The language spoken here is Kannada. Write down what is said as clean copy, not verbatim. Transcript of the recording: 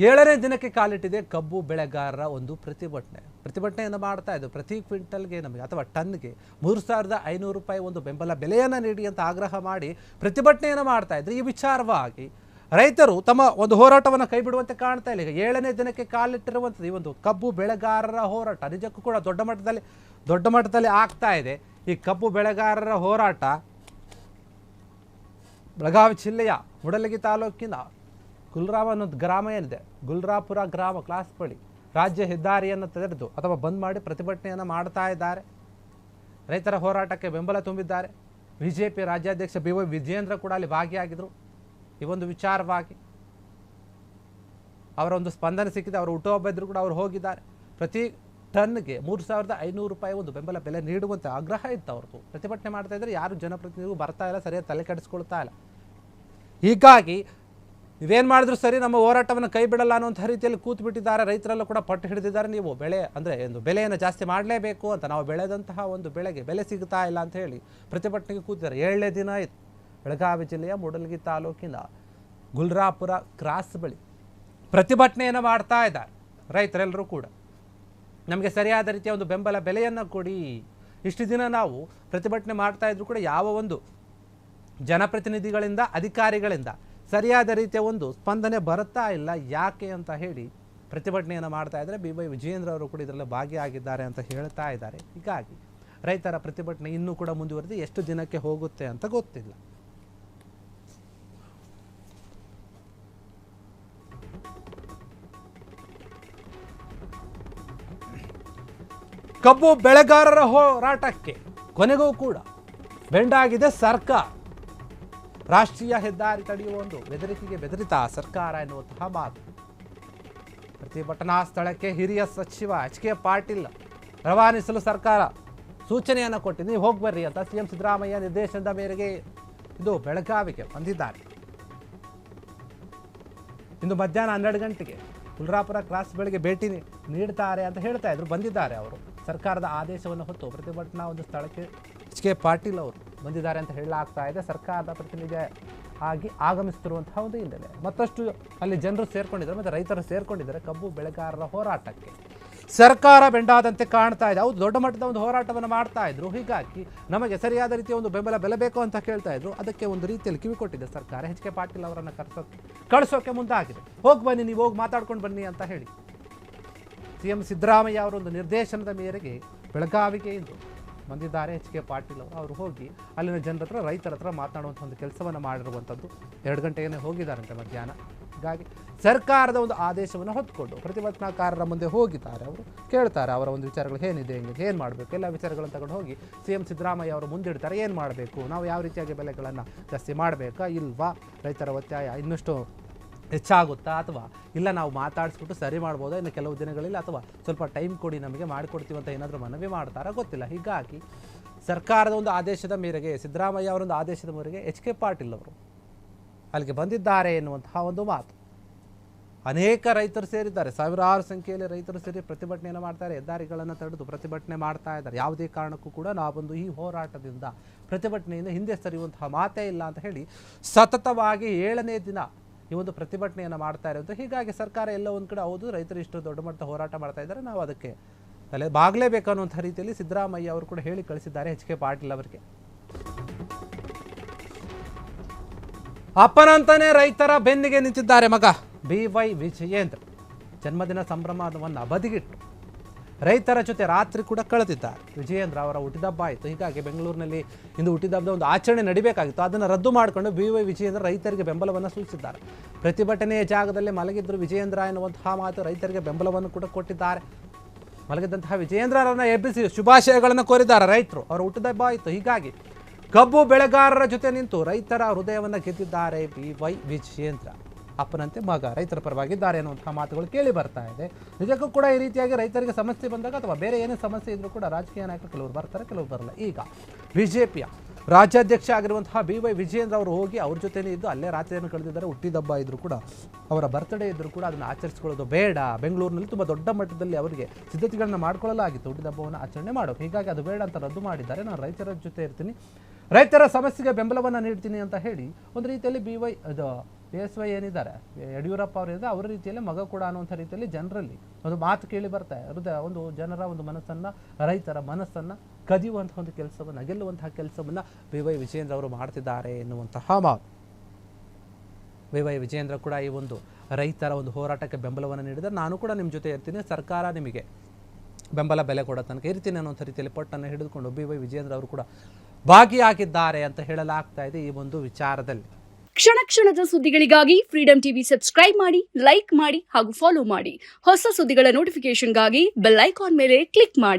ಏಳನೇ ದಿನಕ್ಕೆ ಕಾಲಿಟ್ಟಿದೆ ಕಬ್ಬು ಬೆಳೆಗಾರರ ಒಂದು ಪ್ರತಿಭಟನೆಯನ್ನು ಮಾಡ್ತಾ ಇದ್ದು ಪ್ರತಿ ಕ್ವಿಂಟಲ್ಗೆ ನಮಗೆ ಅಥವಾ ಟನ್ಗೆ 3,500 ರೂಪಾಯಿ ಒಂದು ಬೆಂಬಲ ಬೆಲೆಯನ್ನು ನೀಡಿ ಅಂತ ಆಗ್ರಹ ಮಾಡಿ ಪ್ರತಿಭಟನೆಯನ್ನು ಮಾಡ್ತಾ ಇದ್ರು. ಈ ವಿಚಾರವಾಗಿ ರೈತರು ತಮ್ಮ ಒಂದು ಹೋರಾಟವನ್ನು ಕೈ ಬಿಡುವಂತೆ ಕಾಣ್ತಾ ಇಲ್ಲ. ಈಗ ಏಳನೇ ದಿನಕ್ಕೆ ಕಾಲಿಟ್ಟಿರುವಂಥದ್ದು ಈ ಒಂದು ಕಬ್ಬು ಬೆಳೆಗಾರರ ಹೋರಾಟ ನಿಜಕ್ಕೂ ಕೂಡ ದೊಡ್ಡ ಮಟ್ಟದಲ್ಲಿ ಆಗ್ತಾ ಇದೆ. ಈ ಕಬ್ಬು ಬೆಳೆಗಾರರ ಹೋರಾಟ ಬೆಳಗಾವಿ ಜಿಲ್ಲೆಯ ಮೂಡಲಗಿ ತಾಲೂಕಿನ ಗುಲ್ರಾಮ ಅನ್ನೋದು ಗ್ರಾಮ ಏನಿದೆ, ಗುಲ್ರಾಪುರ ಗ್ರಾಮ ಕ್ಲಾಸ್ ಬಳಿ ರಾಜ್ಯ ಹೆದ್ದಾರಿಯನ್ನು ತೆರೆದು ಅಥವಾ ಬಂದ್ ಮಾಡಿ ಪ್ರತಿಭಟನೆಯನ್ನು ಮಾಡ್ತಾ ಇದ್ದಾರೆ. ರೈತರ ಹೋರಾಟಕ್ಕೆ ಬೆಂಬಲ ತುಂಬಿದ್ದಾರೆ. ಬಿಜೆಪಿ ರಾಜ್ಯಾಧ್ಯಕ್ಷ BY ವಿಜಯೇಂದ್ರ ಕೂಡ ಅಲ್ಲಿ ಭಾಗಿಯಾಗಿದ್ದರು. ಈ ಒಂದು ವಿಚಾರವಾಗಿ ಅವರ ಒಂದು ಸ್ಪಂದನೆ ಸಿಕ್ಕಿದೆ. ಅವರು ಹುಟ್ಟುಹಬ್ಬ ಇದ್ರೂ ಕೂಡ ಅವರು ಹೋಗಿದ್ದಾರೆ. ಪ್ರತಿ ಟನ್ಗೆ 3,500 ರೂಪಾಯಿ ಒಂದು ಬೆಂಬಲ ಬೆಲೆ ನೀಡುವಂತೆ ಆಗ್ರಹ ಇತ್ತು ಅವ್ರದ್ದು. ಪ್ರತಿಭಟನೆ ಮಾಡ್ತಾ ಇದ್ದಾರೆ. ಯಾರು ಜನಪ್ರತಿನಿಧಿಗಳು ಬರ್ತಾ ಇಲ್ಲ, ಸರಿಯಾಗಿ ತಲೆ ಕೆಡಿಸ್ಕೊಳ್ತಾ ಇಲ್ಲ. ಹೀಗಾಗಿ ನೀವೇನು ಮಾಡಿದ್ರು ಸರಿ, ನಮ್ಮ ಹೋರಾಟವನ್ನು ಕೈ ಬಿಡಲ್ಲ ಅನ್ನೋಂಥ ರೀತಿಯಲ್ಲಿ ಕೂತು ಬಿಟ್ಟಿದ್ದಾರೆ. ರೈತರೆಲ್ಲ ಕೂಡ ಪಟ್ಟು ಹಿಡಿದಿದ್ದಾರೆ. ನೀವು ಬೆಳೆ ಅಂದರೆ ಒಂದು ಬೆಲೆಯನ್ನು ಜಾಸ್ತಿ ಮಾಡಲೇಬೇಕು ಅಂತ, ನಾವು ಬೆಳೆದಂತಹ ಒಂದು ಬೆಳೆಗೆ ಬೆಲೆ ಸಿಗ್ತಾ ಇಲ್ಲ ಅಂತ ಹೇಳಿ ಪ್ರತಿಭಟನೆಗೆ ಕೂತಿದ್ದಾರೆ. 7ನೇ ದಿನ ಆಯಿತು. ಬೆಳಗಾವಿ ಜಿಲ್ಲೆಯ ಮೂಡಲಗಿ ತಾಲೂಕಿನ ಗುಲ್ರಾಪುರ ಕ್ರಾಸ್ ಬಳಿ ಪ್ರತಿಭಟನೆಯನ್ನು ಮಾಡ್ತಾ ಇದ್ದಾರೆ ರೈತರೆಲ್ಲರೂ ಕೂಡ. ನಮಗೆ ಸರಿಯಾದ ರೀತಿಯ ಒಂದು ಬೆಂಬಲ ಬೆಲೆಯನ್ನು ಕೊಡಿ. ಇಷ್ಟು ದಿನ ನಾವು ಪ್ರತಿಭಟನೆ ಮಾಡ್ತಾ ಇದ್ರು ಕೂಡ ಯಾವ ಒಂದು ಜನಪ್ರತಿನಿಧಿಗಳಿಂದ ಅಧಿಕಾರಿಗಳಿಂದ ಸರಿಯಾದ ರೀತಿಯ ಒಂದು ಸ್ಪಂದನೆ ಬರುತ್ತಾ ಇಲ್ಲ, ಯಾಕೆ ಅಂತ ಹೇಳಿ ಪ್ರತಿಭಟನೆಯನ್ನು ಮಾಡ್ತಾ ಇದ್ದಾರೆ. BY ವಿಜಯೇಂದ್ರ ಅವರು ಕೂಡ ಇದರಲ್ಲಿ ಭಾಗಿಯಾಗಿದ್ದಾರೆ ಅಂತ ಹೇಳ್ತಾ ಇದ್ದಾರೆ. ಹೀಗಾಗಿ ರೈತರ ಪ್ರತಿಭಟನೆ ಇನ್ನೂ ಕೂಡ ಮುಂದುವರೆದು ಎಷ್ಟು ದಿನಕ್ಕೆ ಹೋಗುತ್ತೆ ಅಂತ ಗೊತ್ತಿಲ್ಲ. ಕಬ್ಬು ಬೆಳೆಗಾರರ ಹೋರಾಟಕ್ಕೆ ಕೊನೆಗೂ ಕೂಡ ಬೆಂಡಾಗಿದೆ ಸರ್ಕಾರ. ರಾಷ್ಟ್ರೀಯ ಹೆದ್ದಾರಿ ತಡೆಯುವ ಒಂದು ಬೆದರಿಕೆಗೆ ಬೆದರಿತ ಸರ್ಕಾರ ಎನ್ನುವಂತಹ ಮಾತು. ಪ್ರತಿಭಟನಾ ಸ್ಥಳಕ್ಕೆ ಹಿರಿಯ ಸಚಿವ HK ಪಾಟೀಲ್ ರವಾನಿಸಲು ಸರ್ಕಾರ ಸೂಚನೆಯನ್ನು ಕೊಟ್ಟಿದೆ. ನೀವು ಹೋಗಿ ಬರ್ರಿ ಅಂತ CM ಸಿದ್ದರಾಮಯ್ಯ ನಿರ್ದೇಶನದ ಮೇರೆಗೆ ಇದು ಬೆಳಗಾವಿಗೆ ಬಂದಿದ್ದಾರೆ. ಇಂದು ಮಧ್ಯಾಹ್ನ 12 ಗಂಟೆಗೆ ಗುಲ್ರಾಪುರ ಕ್ರಾಸ್ ಬಳಿಗೆ ಭೇಟಿ ನೀಡ್ತಾರೆ ಅಂತ ಹೇಳ್ತಾ ಇದ್ರು. ಬಂದಿದ್ದಾರೆ ಅವರು. ಸರ್ಕಾರದ ಆದೇಶವನ್ನು ಹೊತ್ತು ಪ್ರತಿಭಟನಾ ಒಂದು ಸ್ಥಳಕ್ಕೆ HK ಪಾಟೀಲ್ ಅವರು ಬಂದಿದ್ದಾರೆ ಅಂತ ಹೇಳಲಾಗ್ತಾ ಇದೆ. ಸರ್ಕಾರದ ಪ್ರತಿನಿಧಿ ಆಗಿ ಆಗಮಿಸುತ್ತಿರುವಂತಹ ಒಂದು ಹಿನ್ನೆಲೆ ಮತ್ತಷ್ಟು ಅಲ್ಲಿ ಜನರು ಸೇರ್ಕೊಂಡಿದ್ದಾರೆ ಮತ್ತು ರೈತರು ಸೇರ್ಕೊಂಡಿದ್ದಾರೆ ಕಬ್ಬು ಬೆಳೆಗಾರರ ಹೋರಾಟಕ್ಕೆ. ಸರ್ಕಾರ ಬೆಂಡಾದಂತೆ ಕಾಣ್ತಾ ಇದೆ. ಹೌದು, ದೊಡ್ಡ ಮಟ್ಟದ ಒಂದು ಹೋರಾಟವನ್ನು ಮಾಡ್ತಾ ಇದ್ರು. ಹೀಗಾಗಿ ನಮಗೆ ಸರಿಯಾದ ರೀತಿಯ ಒಂದು ಬೆಂಬಲ ಬೆಲೆ ಬೇಕು ಅಂತ ಕೇಳ್ತಾ ಇದ್ರು. ಅದಕ್ಕೆ ಒಂದು ರೀತಿಯಲ್ಲಿ ಕಿವಿ ಕೊಟ್ಟಿದೆ ಸರ್ಕಾರ. HK ಪಾಟೀಲ್ ಅವರನ್ನು ಕಳಿಸೋಕೆ ಮುಂದಾಗಿದೆ. ಹೋಗಿ ಬನ್ನಿ, ನೀವು ಹೋಗಿ ಮಾತಾಡ್ಕೊಂಡು ಬನ್ನಿ ಅಂತ ಹೇಳಿ CM ಸಿದ್ದರಾಮಯ್ಯ ಅವರೊಂದು ನಿರ್ದೇಶನದ ಮೇರೆಗೆ ಬೆಳಗಾವಿಗೆ ಇಂದು ಬಂದಿದ್ದಾರೆ HK ಪಾಟೀಲ್ ಅವರು. ಹೋಗಿ ಅಲ್ಲಿನ ಜನರ ಹತ್ರ ರೈತರ ಹತ್ರ ಮಾತನಾಡುವಂಥ ಒಂದು ಕೆಲಸವನ್ನು ಮಾಡಿರುವಂಥದ್ದು. 2 ಗಂಟೆಗೆ ಹೋಗಿದ್ದಾರಂತೆ ಮಧ್ಯಾಹ್ನ. ಹೀಗಾಗಿ ಸರ್ಕಾರದ ಒಂದು ಆದೇಶವನ್ನು ಹೊತ್ಕೊಂಡು ಪ್ರತಿಭಟನಾಕಾರರ ಮುಂದೆ ಹೋಗಿದ್ದಾರೆ. ಅವರು ಕೇಳ್ತಾರೆ ಅವರ ಒಂದು ವಿಚಾರಗಳು ಏನಿದೆ, ಏನು ಮಾಡಬೇಕು, ಎಲ್ಲ ವಿಚಾರಗಳನ್ನು ತಗೊಂಡು ಹೋಗಿ CM ಸಿದ್ದರಾಮಯ್ಯ ಅವರು ಮುಂದಿಡ್ತಾರೆ. ಏನು ಮಾಡಬೇಕು, ನಾವು ಯಾವ ರೀತಿಯಾಗಿ ಬೆಲೆಗಳನ್ನು ಜಾಸ್ತಿ ಮಾಡಬೇಕಾ ಇಲ್ವಾ, ರೈತರ ಒತ್ತಾಯ ಇನ್ನಷ್ಟು ಹೆಚ್ಚಾಗುತ್ತಾ ಅಥವಾ ಇಲ್ಲ ನಾವು ಮಾತಾಡಿಸ್ಬಿಟ್ಟು ಸರಿ ಮಾಡ್ಬೋದಾ ಇನ್ನು ಕೆಲವು ದಿನಗಳಲ್ಲಿ, ಅಥವಾ ಸ್ವಲ್ಪ ಟೈಮ್ ಕೊಡಿ ನಮಗೆ ಮಾಡಿಕೊಡ್ತೀವಿ ಅಂತ ಏನಾದರೂ ಮನವಿ ಮಾಡ್ತಾರಾ ಗೊತ್ತಿಲ್ಲ. ಹೀಗಾಗಿ ಸರ್ಕಾರದ ಒಂದು ಆದೇಶದ ಮೇರೆಗೆ, ಸಿದ್ದರಾಮಯ್ಯ ಅವರೊಂದು ಆದೇಶದ ಮೇರೆಗೆ HK ಪಾಟೀಲ್ ಅವರು ಅಲ್ಲಿಗೆ ಬಂದಿದ್ದಾರೆ ಎನ್ನುವಂತಹ ಒಂದು ಮಾತು. ಅನೇಕ ರೈತರು ಸೇರಿದ್ದಾರೆ. ಸಾವಿರಾರು ಸಂಖ್ಯೆಯಲ್ಲಿ ರೈತರು ಸೇರಿ ಪ್ರತಿಭಟನೆಯನ್ನು ಮಾಡ್ತಾರೆ. ಹೆದ್ದಾರಿಗಳನ್ನು ತಡೆದು ಪ್ರತಿಭಟನೆ ಮಾಡ್ತಾ ಇದ್ದಾರೆ. ಯಾವುದೇ ಕಾರಣಕ್ಕೂ ಕೂಡ ನಾವೊಂದು ಈ ಹೋರಾಟದಿಂದ ಪ್ರತಿಭಟನೆಯಿಂದ ಹಿಂದೆ ಸರಿಯುವಂತಹ ಮಾತೇ ಇಲ್ಲ ಅಂತ ಹೇಳಿ ಸತತವಾಗಿ 7ನೇ ದಿನ ಈ ಒಂದು ಪ್ರತಿಭಟನೆಯನ್ನು ಮಾಡ್ತಾ ಇರೋದು. ಹೀಗಾಗಿ ಸರ್ಕಾರ ಎಲ್ಲ ಒಂದು ಕಡೆ ಹೌದು, ರೈತರು ಇಷ್ಟು ದೊಡ್ಡ ಮಟ್ಟದ ಹೋರಾಟ ಮಾಡ್ತಾ ಇದ್ದಾರೆ, ನಾವು ಅದಕ್ಕೆ ತಲೆ ಬಾಗಲೇಬೇಕು ಅನ್ನುವಂಥ ರೀತಿಯಲ್ಲಿ ಸಿದ್ದರಾಮಯ್ಯ ಅವರು ಕೂಡ ಹೇಳಿ ಕಳಿಸಿದ್ದಾರೆ HK ಪಾಟೀಲ್ ಅವರಿಗೆ. ಅಪ್ಪನಂತಾನೆ ರೈತರ ಬೆನ್ನಿಗೆ ನಿಂತಿದ್ದಾರೆ ಮಗ BY ವಿಜಯೇಂದ್ರ. ಜನ್ಮದಿನ ಸಂಭ್ರಮವನ್ನು ಬದಿಗಿಟ್ಟು ರೈತರ ಜೊತೆ ರಾತ್ರಿ ಕೂಡ ಕಳೆದಿದ್ದಾರೆ. ವಿಜಯೇಂದ್ರ ಅವರ ಹುಟ್ಟಿದಬ್ಬ ಆಯಿತು. ಹೀಗಾಗಿ ಬೆಂಗಳೂರಿನಲ್ಲಿ ಇಂದು ಹುಟ್ಟಿದಬ್ಬದ ಒಂದು ಆಚರಣೆ ನಡೀಬೇಕಾಗಿತ್ತು. ಅದನ್ನು ರದ್ದು ಮಾಡಿಕೊಂಡು BY ವಿಜಯೇಂದ್ರ ರೈತರಿಗೆ ಬೆಂಬಲವನ್ನು ಸೂಚಿಸಿದ್ದಾರೆ. ಪ್ರತಿಭಟನೆಯ ಜಾಗದಲ್ಲಿ ಮಲಗಿದ್ರು ವಿಜಯೇಂದ್ರ ಎನ್ನುವಂತಹ ಮಾತು. ರೈತರಿಗೆ ಬೆಂಬಲವನ್ನು ಕೂಡ ಕೊಟ್ಟಿದ್ದಾರೆ. ಮಲಗಿದಂತಹ ವಿಜಯೇಂದ್ರರನ್ನು ಎಬ್ಬಿಸಿ ಶುಭಾಶಯಗಳನ್ನು ಕೋರಿದ್ದಾರೆ ರೈತರು. ಅವರ ಹುಟ್ಟಿದಬ್ಬ ಆಯಿತು. ಹೀಗಾಗಿ ಕಬ್ಬು ಬೆಳೆಗಾರರ ಜೊತೆ ನಿಂತು ರೈತರ ಹೃದಯವನ್ನು ಗೆದ್ದಿದ್ದಾರೆ BY ವಿಜಯೇಂದ್ರ. ಅಪ್ಪನಂತೆ ಮಗ ರೈತರ ಪರವಾಗಿದ್ದಾರೆ ಅನ್ನುವಂತಹ ಮಾತುಗಳು ಕೇಳಿ ಬರ್ತಾ ಇದೆ. ನಿಜಕ್ಕೂ ಕೂಡ ಈ ರೀತಿಯಾಗಿ ರೈತರಿಗೆ ಸಮಸ್ಯೆ ಬಂದಾಗ ಅಥವಾ ಬೇರೆ ಏನೇ ಸಮಸ್ಯೆ ಇದ್ರೂ ಕೂಡ ರಾಜಕೀಯ ನಾಯಕರು ಕೆಲವರು ಬರ್ತಾರೆ, ಕೆಲವರು ಬರಲ್ಲ. ಈಗ ಬಿಜೆಪಿಯ ರಾಜ್ಯಾಧ್ಯಕ್ಷ ಆಗಿರುವಂತಹ BY ವಿಜಯೇಂದ್ರ ಅವರು ಹೋಗಿ ಅವ್ರ ಜೊತೆನೇ ಇದ್ದು ಅಲ್ಲೇ ರಾತ್ರಿಯನ್ನು ಕಳೆದಿದ್ದಾರೆ. ಹುಟ್ಟಿದಬ್ಬ ಇದ್ದರೂ ಕೂಡ, ಅವರ ಬರ್ತ್ಡೇ ಇದ್ದರೂ ಕೂಡ ಅದನ್ನು ಆಚರಿಸ್ಕೊಳ್ಳೋದು ಬೇಡ. ಬೆಂಗಳೂರಿನಲ್ಲಿ ತುಂಬ ದೊಡ್ಡ ಮಟ್ಟದಲ್ಲಿ ಅವರಿಗೆ ಸಿದ್ಧತೆಗಳನ್ನು ಮಾಡ್ಕೊಳ್ಳಲಾಗಿತ್ತು ಹುಟ್ಟಿದಬ್ಬವನ್ನು ಆಚರಣೆ ಮಾಡೋಕೆ. ಹೀಗಾಗಿ ಅದು ಬೇಡ ಅಂತ ರದ್ದು ಮಾಡಿದ್ದಾರೆ. ನಾನು ರೈತರ ಜೊತೆ ಇರ್ತೀನಿ, ರೈತರ ಸಮಸ್ಯೆಗೆ ಬೆಂಬಲವನ್ನು ನೀಡ್ತೀನಿ ಅಂತ ಹೇಳಿ ಒಂದು ರೀತಿಯಲ್ಲಿ PSY ಏನಿದ್ದಾರೆ ಯಡಿಯೂರಪ್ಪ ಅವರು ಇದ್ದಾರೆ, ಅವರ ರೀತಿಯಲ್ಲಿ ಮಗ ಕೂಡ ಅನ್ನುವಂಥ ರೀತಿಯಲ್ಲಿ ಜನರಲ್ಲಿ ಒಂದು ಮಾತು ಕೇಳಿ ಬರ್ತಾ ಇದೆ. ಒಂದು ಜನರ ಒಂದು ಮನಸ್ಸನ್ನು, ರೈತರ ಮನಸ್ಸನ್ನು ಕದಿಯುವಂತಹ ಒಂದು ಕೆಲಸವನ್ನು, ಗೆಲ್ಲುವಂತಹ ಕೆಲಸವನ್ನು BY ವಿಜಯೇಂದ್ರ ಅವರು ಮಾಡ್ತಿದ್ದಾರೆ ಎನ್ನುವಂತಹ ಮಾತು. BY ವಿಜಯೇಂದ್ರ ಕೂಡ ಈ ಒಂದು ರೈತರ ಒಂದು ಹೋರಾಟಕ್ಕೆ ಬೆಂಬಲವನ್ನು ನೀಡಿದರೆ, ನಾನು ಕೂಡ ನಿಮ್ಮ ಜೊತೆ ಇರ್ತೀನಿ, ಸರ್ಕಾರ ನಿಮಗೆ ಬೆಂಬಲ ಬೆಲೆ ಕೊಡೋ ತನಕ ಇರ್ತೀನಿ ಅನ್ನುವಂಥ ರೀತಿಯಲ್ಲಿ ಪಟ್ಟನ್ನು ಹಿಡಿದುಕೊಂಡು BY ವಿಜಯೇಂದ್ರ ಅವರು ಕೂಡ ಭಾಗಿಯಾಗಿದ್ದಾರೆ ಅಂತ ಹೇಳಲಾಗ್ತಾ ಇದೆ ಈ ಒಂದು ವಿಚಾರದಲ್ಲಿ. ಕ್ಷಣ ಕ್ಷಣದ ಸುದ್ದಿಗಳಿಗಾಗಿ ಫ್ರೀಡಂ ಟಿವಿ ಸಬ್ಸ್ಕ್ರೈಬ್ ಮಾಡಿ, ಲೈಕ್ ಮಾಡಿ ಹಾಗೂ ಫಾಲೋ ಮಾಡಿ. ಹೊಸ ಸುದ್ದಿಗಳ ನೋಟಿಫಿಕೇಶನ್ಗಾಗಿ ಬೆಲ್ ಐಕಾನ್ ಮೇಲೆ ಕ್ಲಿಕ್ ಮಾಡಿ.